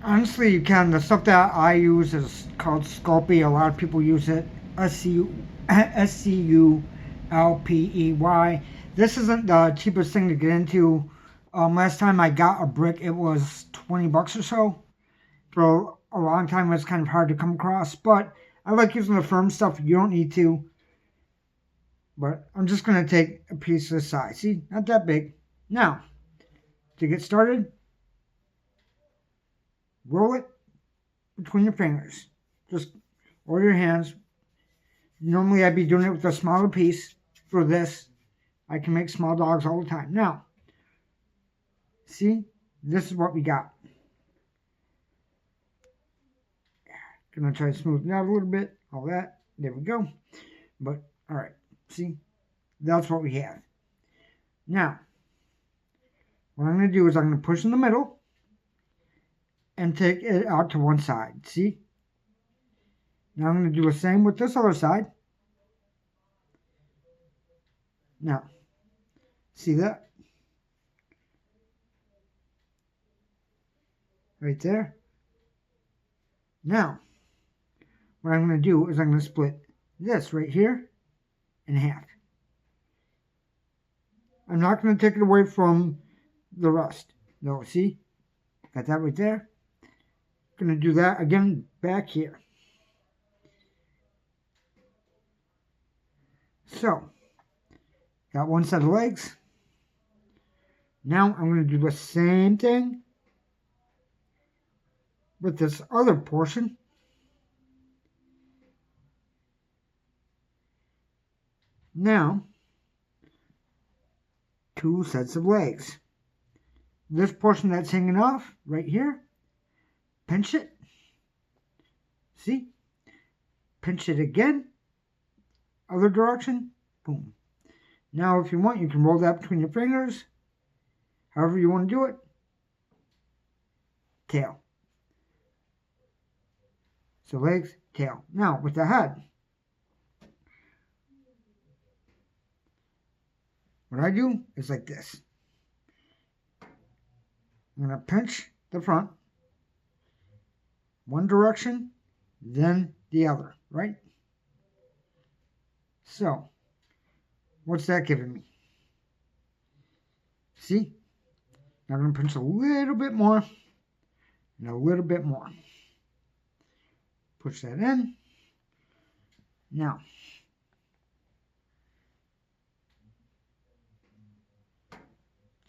Honestly, you can. The stuff that I use is called Sculpey. A lot of people use it. Sculpey. This isn't the cheapest thing to get into. Last time I got a brick, it was 20 bucks or so. For a long time, it was kind of hard to come across. But I like using the firm stuff. You don't need to. But I'm just going to take a piece this size. See, not that big. Now, to get started, roll it between your fingers. Just or your hands. Normally, I'd be doing it with a smaller piece. For this, I can make small dogs all the time. Now, see, this is what we got. Gonna try to smooth it out a little bit. All that. There we go. But, all right. See, that's what we have. Now, what I'm going to do is I'm going to push in the middle and take it out to one side. See? Now I'm going to do the same with this other side. Now, see that? Right there. Now, what I'm going to do is I'm going to split this right here in half. I'm not going to take it away from the rest. No, see? Got that right there. Going to do that again back here. So, got one set of legs. Now I'm going to do the same thing with this other portion. Now, two sets of legs. This portion that's hanging off right here, pinch it. See? Pinch it again. Other direction. Boom. Now, if you want, you can roll that between your fingers. However you want to do it. Tail. So legs, tail. Now, with the head. What I do is like this. I'm going to pinch the front. One direction, then the other, right? So, what's that giving me? See? Now I'm going to pinch a little bit more and a little bit more. Push that in. Now,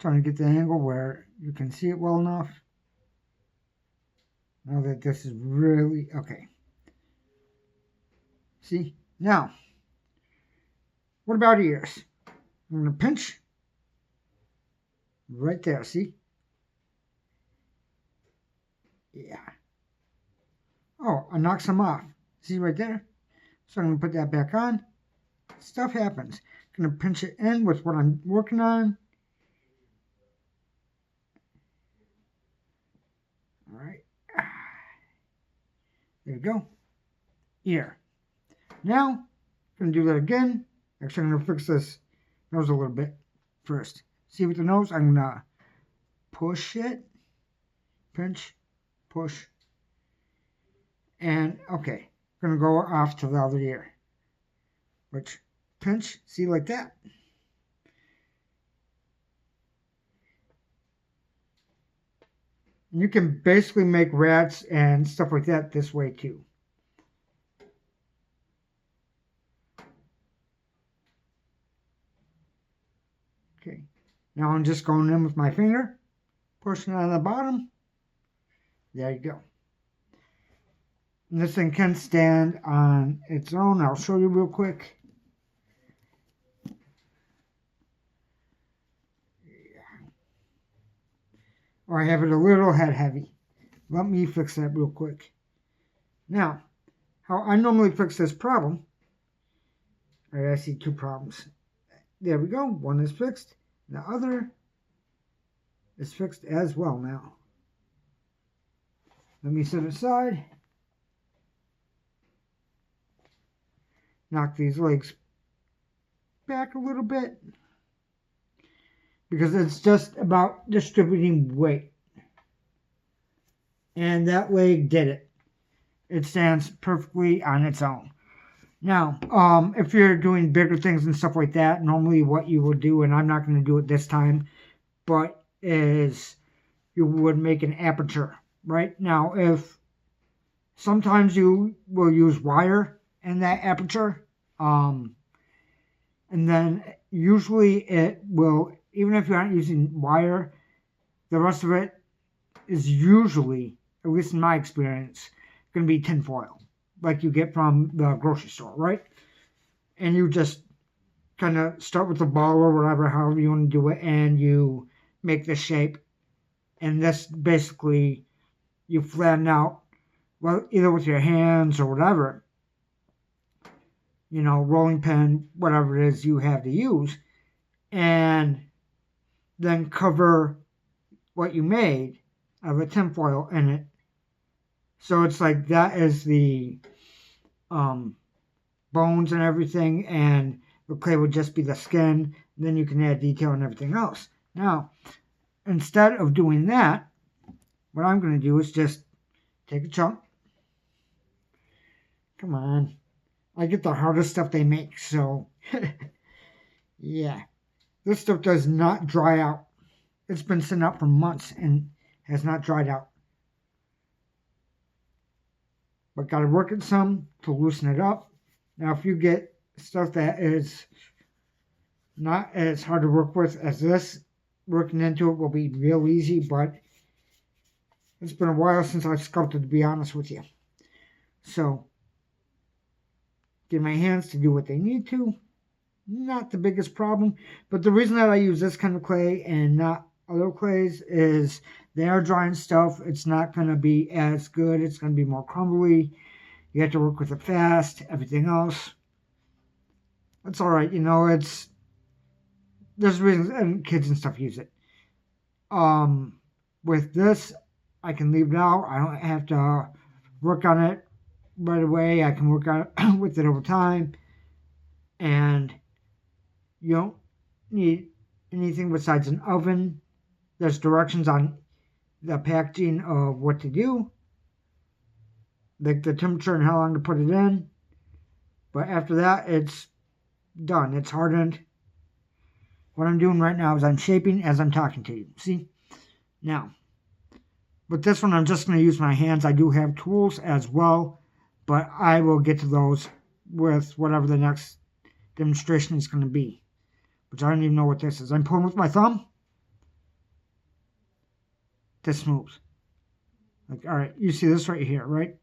trying to get the angle where you can see it well enough. Now that this is really okay. See? Now, what about ears? I'm going to pinch right there, see? Yeah. Oh, I knocked some off. See right there? So I'm going to put that back on. Stuff happens. I'm going to pinch it in with what I'm working on. All right. There you go. Ear. Now, I'm going to do that again. Actually, I'm going to fix this nose a little bit first. See with the nose, I'm going to push it, pinch, push, and okay, I'm going to go off to the other ear, which pinch, see like that. And you can basically make rats and stuff like that this way too. Okay, now I'm just going in with my finger, pushing on the bottom. There you go. And this thing can stand on its own. I'll show you real quick. Or I have it a little head heavy. Let me fix that real quick. Now, how I normally fix this problem. All right, I see two problems. There we go. One is fixed. The other is fixed as well now. Let me set it aside. Knock these legs back a little bit. Because it's just about distributing weight. and that leg did it. It stands perfectly on its own. Now, if you're doing bigger things and stuff like that, normally what you would do, and I'm not going to do it this time, but is you would make an aperture, right? Now, if sometimes you will use wire in that aperture, and then usually it will, even if you aren't using wire, the rest of it is usually, at least in my experience, going to be tinfoil, like you get from the grocery store, right? And you just kind of start with the ball or whatever, however you want to do it, and you make the shape. And this basically, you flatten out, well, either with your hands or whatever, rolling pin, whatever it is you have to use, and then cover what you made of a tinfoil in it. So it's like that is the bones and everything, and the clay would just be the skin. Then you can add detail and everything else. Now, instead of doing that, what I'm going to do is just take a chunk. Come on. I get the hardest stuff they make, so yeah. This stuff does not dry out. It's been sitting out for months and has not dried out. But got to work it some to loosen it up. Now, if you get stuff that is not as hard to work with as this, working into it will be real easy, but it's been a while since I've sculpted, to be honest with you. So, get my hands to do what they need to. Not the biggest problem, but the reason that I use this kind of clay and not other clays is they are drying stuff. It's not going to be as good. It's going to be more crumbly. You have to work with it fast. Everything else, that's all right. There's reasons, and kids and stuff use it. With this, I can leave it out. I don't have to work on it right away. I can work on it with it over time, and you don't need anything besides an oven. There's directions on the packaging of what to do, like the temperature and how long to put it in. But after that, it's done. It's hardened. What I'm doing right now is I'm shaping as I'm talking to you. See? Now, with this one, I'm just going to use my hands. I do have tools as well, but I will get to those with whatever the next demonstration is going to be, which I don't even know what this is. I'm pulling with my thumb. This smooth. Like, all right, you see this right here, right?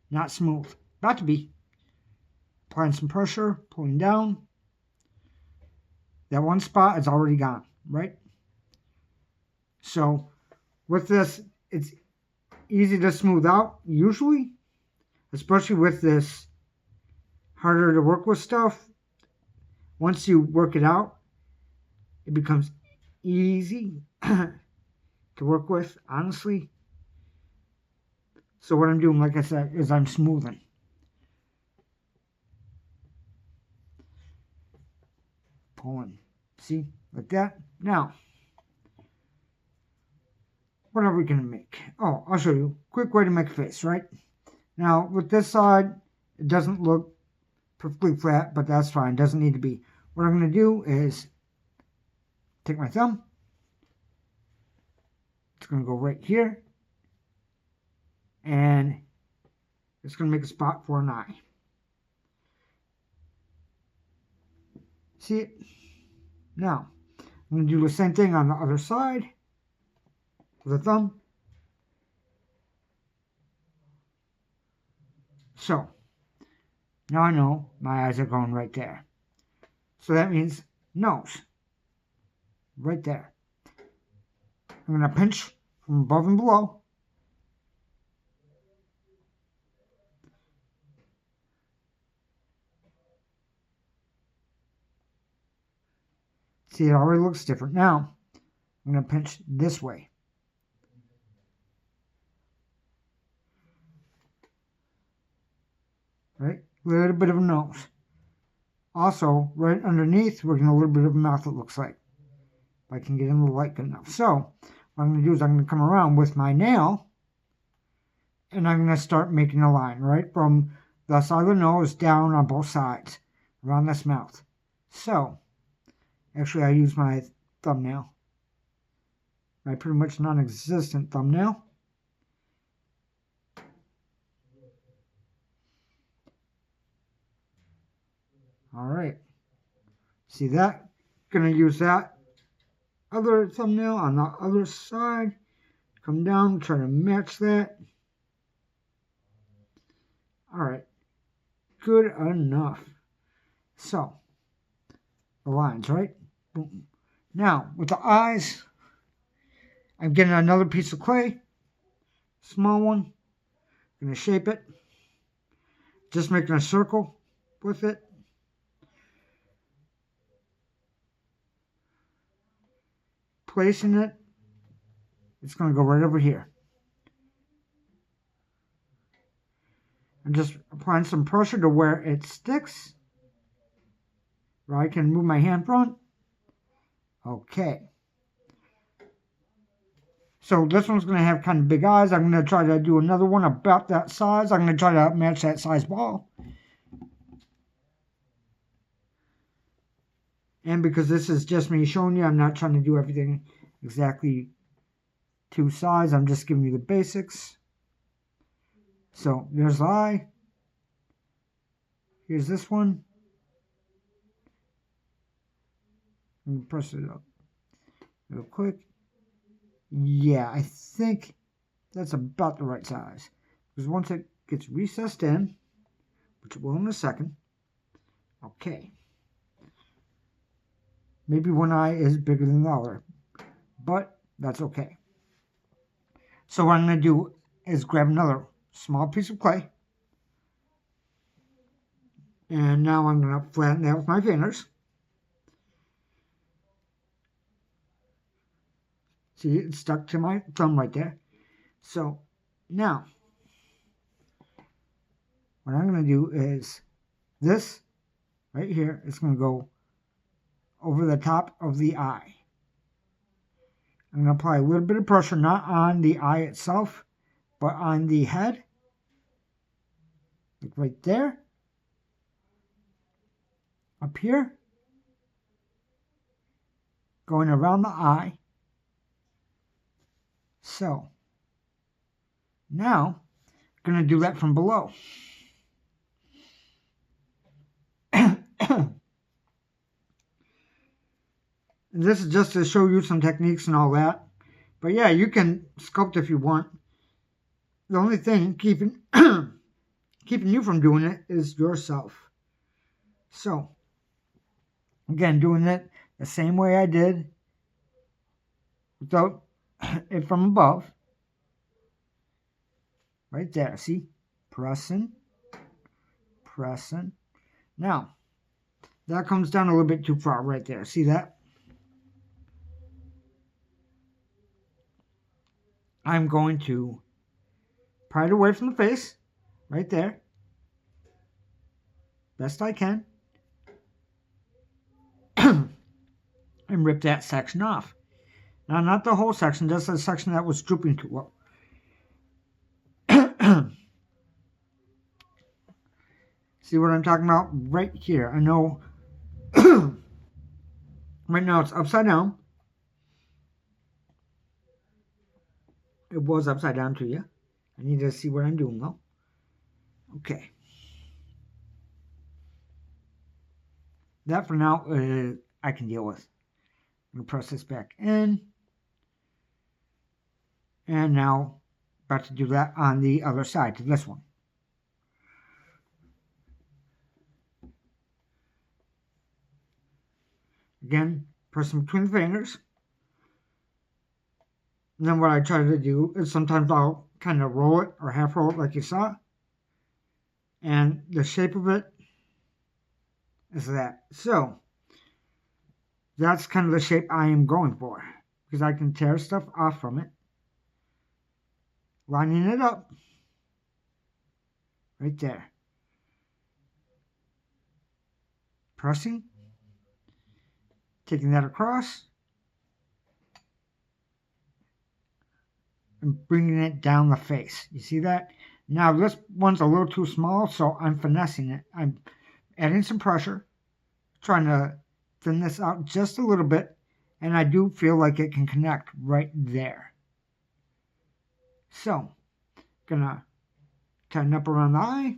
Not smooth. About to be. Applying some pressure, pulling down. That one spot is already gone, right? So, with this, it's easy to smooth out, usually. Especially with this harder to work with stuff. Once you work it out, it becomes easy to work with, honestly. So what I'm doing, like I said, is I'm smoothing. Pulling. See? Like that. Now, what are we going to make? Oh, I'll show you. Quick way to make a face, right? Now, with this side, it doesn't look perfectly flat, but that's fine. It doesn't need to be. What I'm going to do is take my thumb. It's going to go right here. And it's going to make a spot for an eye. See it? Now, I'm going to do the same thing on the other side with the thumb. So, now I know my eyes are going right there. So that means nose. Right there. I'm going to pinch from above and below. See, it already looks different. Now, I'm going to pinch this way. Right? A little bit of a nose. Also, right underneath, we're getting a little bit of a mouth, it looks like. If I can get in the light good enough. So, what I'm going to do is I'm going to come around with my nail and I'm going to start making a line right from the side of the nose down on both sides around this mouth. So, actually, I use my thumbnail, my pretty much non-existent thumbnail. All right, see that? Gonna use that other thumbnail on the other side. Come down, try to match that. All right, good enough. So, the lines, right? Boom. Now, with the eyes, I'm getting another piece of clay, small one. Gonna shape it. Just making a circle with it. Placing it. It's gonna go right over here. I'm just applying some pressure to where it sticks. Where I can move my hand from. Okay. So this one's going to have kind of big eyes. I'm going to try to do another one about that size. I'm going to try to match that size ball. And because this is just me showing you, I'm not trying to do everything exactly to size. I'm just giving you the basics. So there's the eye. Here's this one. Let me press it up real quick. Yeah, I think that's about the right size. Because once it gets recessed in, which it will in a second, okay. Maybe one eye is bigger than the other, but that's okay. So what I'm going to do is grab another small piece of clay. And now I'm going to flatten that with my fingers. See, it's stuck to my thumb right there. So now, what I'm going to do is this right here is going to go over the top of the eye. I'm going to apply a little bit of pressure, not on the eye itself, but on the head. Like right there. Up here. Going around the eye. So, now, I'm going to do that from below. This is just to show you some techniques and all that. But yeah, you can sculpt if you want. The only thing keeping you from doing it is yourself. So, again, doing it the same way I did without it from above. Right there, see? Pressing. Now, that comes down a little bit too far right there. See that? I'm going to pry it away from the face, right there, best I can, and rip that section off. Now, not the whole section, just the section that was drooping too low. See what I'm talking about? Right here. I know right now it's upside down. It was upside down to you. I need to see what I'm doing though. Okay. That for now I can deal with. I'm going to press this back in. And now about to do that on the other side to this one. Again, pressing between the fingers. And then what I try to do is sometimes I'll kind of roll it or half roll it like you saw. And the shape of it is that. So, that's kind of the shape I am going for. Because I can tear stuff off from it. Lining it up. Right there. Pressing. Taking that across. and bringing it down the face. You see that? Now this one's a little too small, so I'm finessing it. I'm adding some pressure, trying to thin this out just a little bit, and I do feel like it can connect right there. So, gonna tighten up around the eye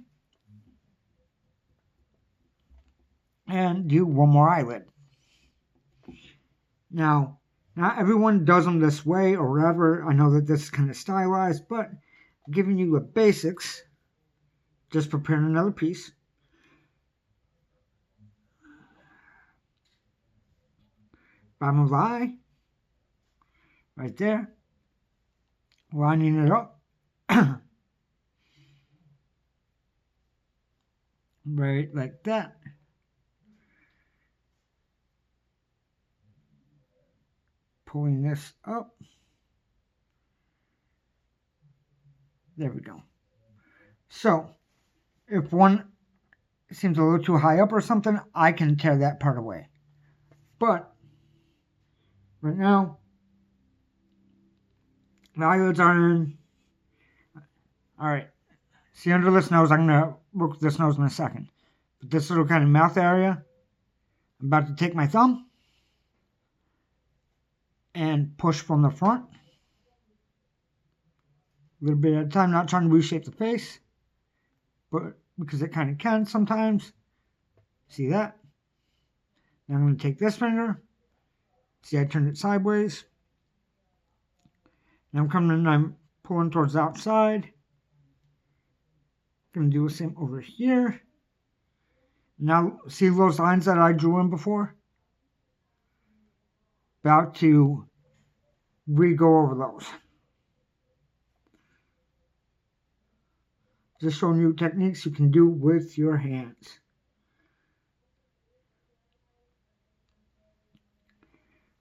and do one more eyelid. Now, not everyone does them this way or whatever. I know that this is kind of stylized, but I'm giving you the basics. Just preparing another piece. Bottom of the eye. Right there. Lining it up. Right like that. Pulling this up. There we go. So, if one seems a little too high up or something, I can tear that part away. But, right now, the eyelids are in. Alright. See, under this nose, I'm going to work with this nose in a second. But this little kind of mouth area, I'm about to take my thumb and push from the front. A little bit at a time, not trying to reshape the face, but because it kind of can sometimes. See that? Now I'm going to take this finger. See, I turned it sideways. Now I'm coming in, I'm pulling towards the outside. Going to do the same over here. Now, see those lines that I drew in before? About to re-go over those. Just showing you techniques you can do with your hands.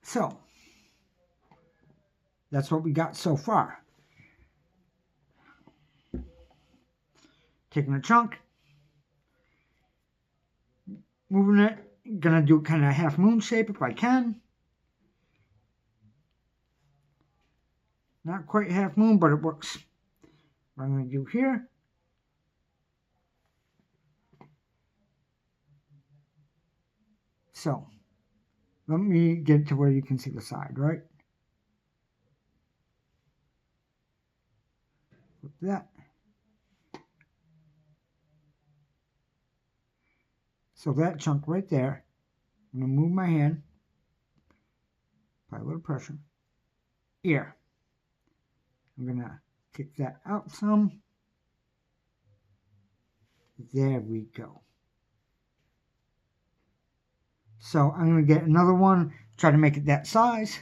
So, that's what we got so far. Taking a chunk, moving it, gonna do kind of a half moon shape if I can. Not quite half moon, but it works. What I'm gonna do here. So, let me get to where you can see the side, right? Flip that. So that chunk right there, I'm going to move my hand, apply a little pressure, here. I'm going to take that out some. There we go. So I'm going to get another one, try to make it that size.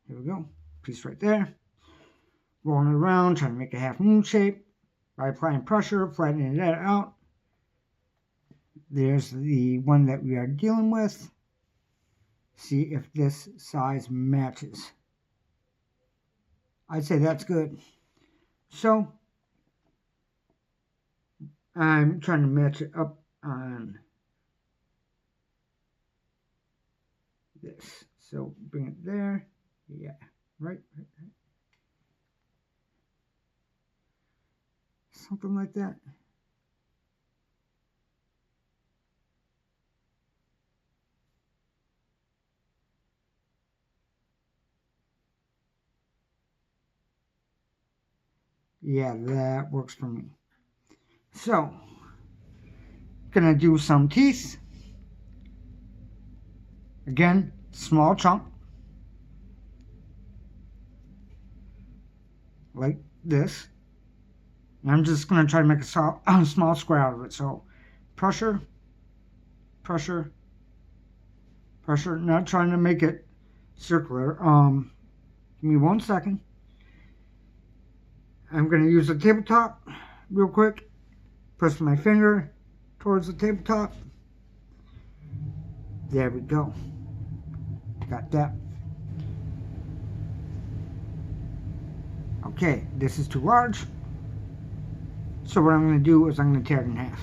Here we go, piece right there. Rolling it around, trying to make a half moon shape by applying pressure, flattening that out. There's the one that we are dealing with. See if this size matches. I'd say that's good. So, I'm trying to match it up on this. So, bring it there. Yeah, right. Something like that. Yeah, that works for me. So, gonna do some teeth. Again, small chunk. Like this. And I'm just going to try to make a small square out of it. So, pressure, pressure, pressure. Not trying to make it circular. Give me 1 second. I'm going to use the tabletop real quick. Press my finger towards the tabletop. There we go. Got that. Okay, this is too large. So what I'm going to do is I'm going to tear it in half.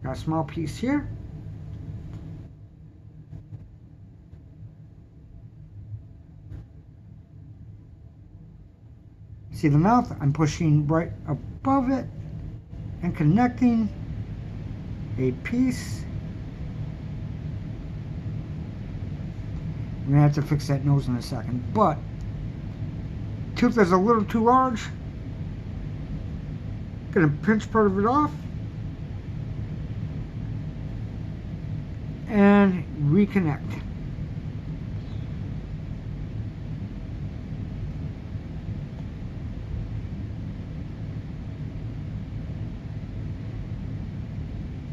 Got a small piece here. See the mouth? I'm pushing right above it and connecting a piece. I'm going to have to fix that nose in a second, but tooth is a little too large. Going to pinch part of it off and reconnect.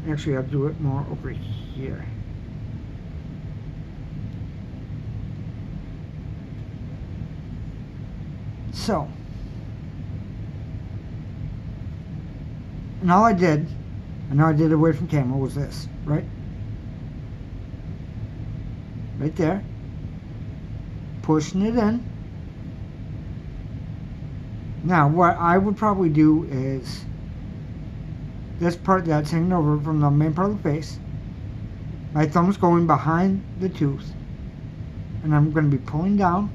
Actually, I'll do it more over here. So, and all I did, away from camera, was this, right? Right there. Pushing it in. Now, what I would probably do is this part that's hanging over from the main part of the face. My thumb's going behind the tooth. And I'm going to be pulling down.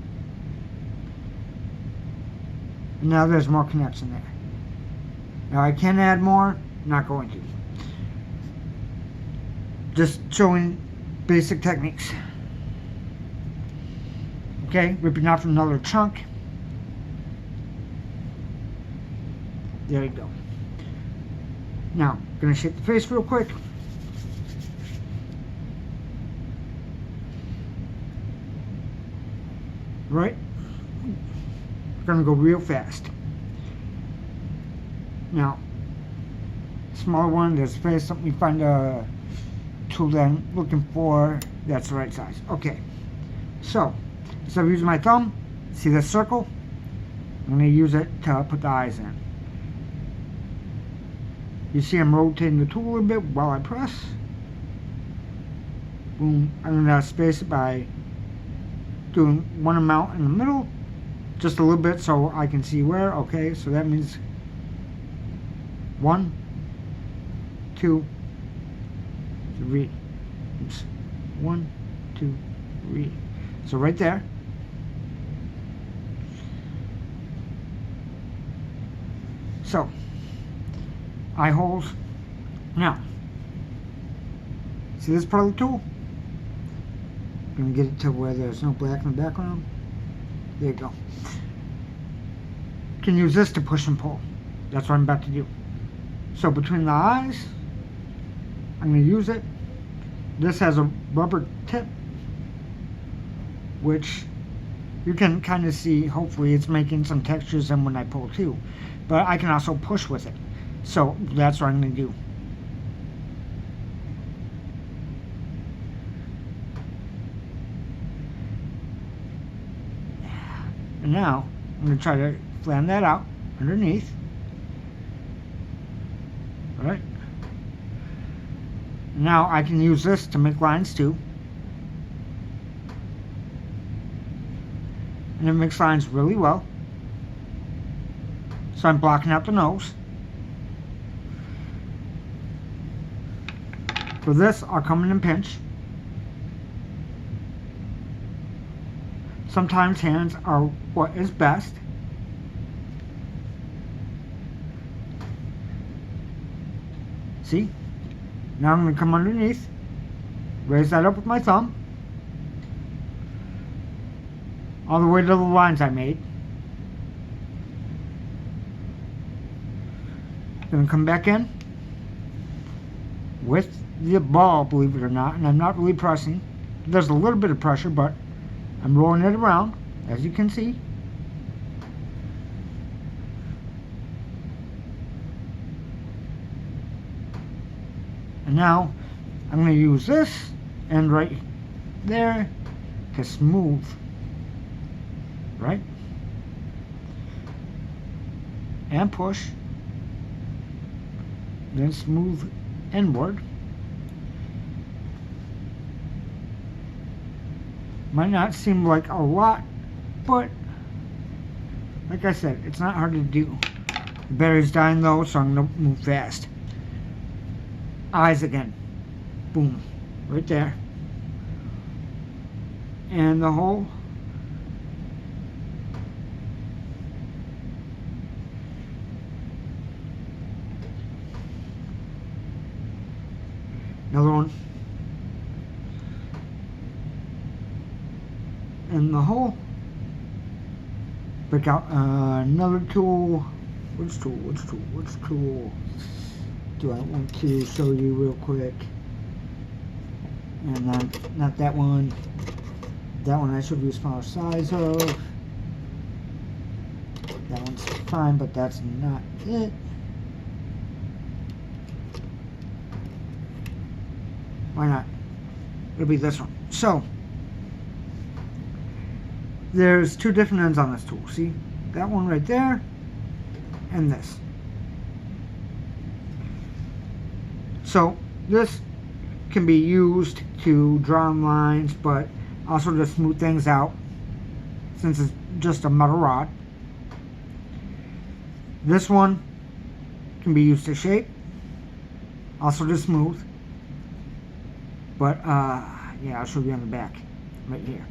And now there's more connection there. Now I can add more, not going to. Just showing basic techniques. Okay, ripping off another chunk. There you go. Now, I'm going to shape the face real quick. Right? Going to go real fast. Now, smaller one, there's space. Let me find a tool that I'm looking for that's the right size. Okay, so instead of using my thumb, see this circle? I'm going to use it to put the eyes in. You see I'm rotating the tool a little bit while I press. Boom. I'm going to space it by doing one amount in the middle, just a little bit so I can see where. Okay, so that means 1, 2, 3. Oops. 1, 2, 3. So right there. So eye holes. Now, see this part of the tool? I'm going to get it to where there's no black in the background. There you go. You can use this to push and pull. That's what I'm about to do. So between the eyes, I'm going to use it. This has a rubber tip, which you can kind of see. Hopefully it's making some textures in when I pull too. But I can also push with it. So that's what I'm going to do. And now I'm going to try to flatten that out underneath. Alright. Now I can use this to make lines too. And it makes lines really well. So I'm blocking out the nose. For this, I'll come in and pinch. Sometimes hands are what is best. See? Now I'm going to come underneath, raise that up with my thumb, all the way to the lines I made. Going to come back in with the ball, believe it or not, and I'm not really pressing. There's a little bit of pressure, but I'm rolling it around, as you can see. And now I'm going to use this and right there to smooth, right? And push, then smooth inward. Might not seem like a lot, but like I said, it's not hard to do. The battery's dying though, so I'm going to move fast. eyes again. Boom. Right there. And the hole. Another one. And the hole. Break out another tool. Which tool do I want to show you real quick? And then, not that one. That one I should use smaller size of. That one's fine, but that's not it. Why not? It'll be this one. So, there's two different ends on this tool. See? That one right there, and this. So, this can be used to draw lines, but also to smooth things out, since it's just a metal rod. This one can be used to shape, also to smooth. But, yeah, I'll show you on the back, right here.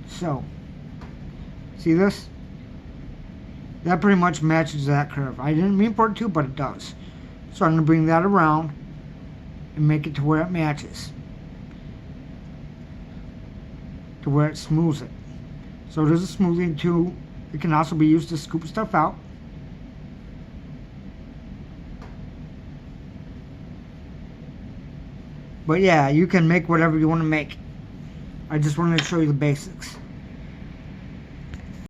So, see this? That pretty much matches that curve. I didn't mean for it to, but it does. So I'm going to bring that around and make it to where it matches. To where it smooths it. So there's a smoothing tool. It can also be used to scoop stuff out. But yeah, you can make whatever you want to make. I just wanted to show you the basics.